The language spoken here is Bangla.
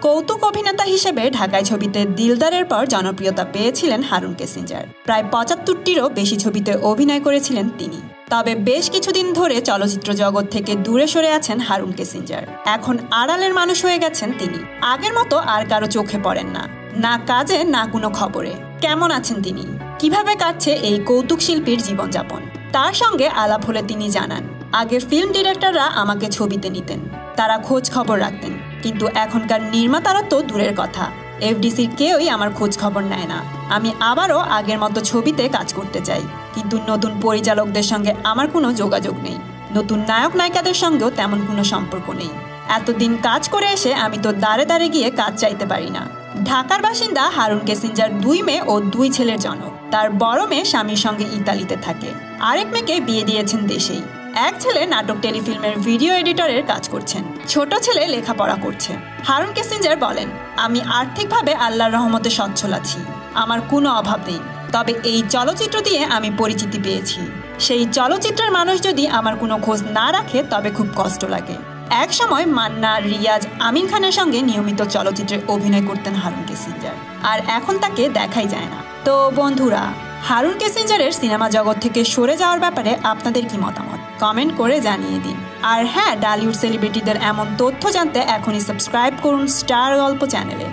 কৌতুক অভিনেতা হিসেবে ঢাকায় ছবিতে দিলদারের পর জনপ্রিয়তা পেয়েছিলেন হারুন কিসিঞ্জার। প্রায় ৭৫টিরও বেশি ছবিতে অভিনয় করেছিলেন তিনি। তবে বেশ কিছুদিন ধরে চলচ্চিত্র জগৎ থেকে দূরে সরে আছেন হারুন কিসিঞ্জার। এখন আড়ালের মানুষ হয়ে গেছেন তিনি। আগের মতো আর কারো চোখে পড়েন না, না কাজে না কোনো খবরে। কেমন আছেন তিনি, কিভাবে কাটছে এই কৌতুক শিল্পীর জীবনযাপন, তার সঙ্গে আলাপ হলে তিনি জানান, আগে ফিল্ম ডিরেক্টররা আমাকে ছবিতে নিতেন, তারা খোঁজ খবর রাখতেন, কিন্তু এখনকার নির্মাতারা তো দূরের কথা, এফডিসির কেউই আমার খোঁজ খবর নেয় না। আমি আবারও আগের মতো ছবিতে কাজ করতে চাই, কিন্তু নতুন পরিচালকদের সঙ্গে আমার কোনো যোগাযোগ নেই, নতুন নায়ক নায়িকাদের সঙ্গেও তেমন কোনো সম্পর্ক নেই। এতদিন কাজ করে এসে আমি তো দাঁড়ে দাঁড়ে গিয়ে কাজ চাইতে পারি না। ঢাকার বাসিন্দা হারুন কিসিঞ্জার 2 মেয়ে ও 2 ছেলের জনক। তার বড় মেয়ে স্বামীর সঙ্গে ইতালিতে থাকে, আরেক মেয়েকে বিয়ে দিয়েছেন দেশেই। এক ছেলে নাটক টেলিফিল্মের ভিডিও এডিটরের কাজ করছেন, ছোট ছেলে লেখাপড়া করছে। হারুন কিসিঞ্জার বলেন, আমি আর্থিকভাবে আল্লাহর রহমতে সচ্ছল আছি, আমার কোনো অভাব নেই। তবে এই চলচ্চিত্র দিয়ে আমি পরিচিতি পেয়েছি, সেই চলচ্চিত্রের মানুষ যদি আমার কোনো খোঁজ না রাখে তবে খুব কষ্ট লাগে। এক সময় মান্না, রিয়াজ, আমিন খানের সঙ্গে নিয়মিত চলচ্চিত্রে অভিনয় করতেন হারুন কিসিঞ্জার, আর এখন তাকে দেখাই যায় না। তো বন্ধুরা, হারুন কিসিঞ্জারের সিনেমা জগৎ থেকে সরে যাওয়ার ব্যাপারে আপনাদের কি মতামত কমেন্ট করে জানিয়ে দিন। আর হ্যাঁ, ডালিউড সেলিব্রিটিদের এমন তথ্য জানতে এখনই সাবস্ক্রাইব করুন স্টার গল্প চ্যানেলে।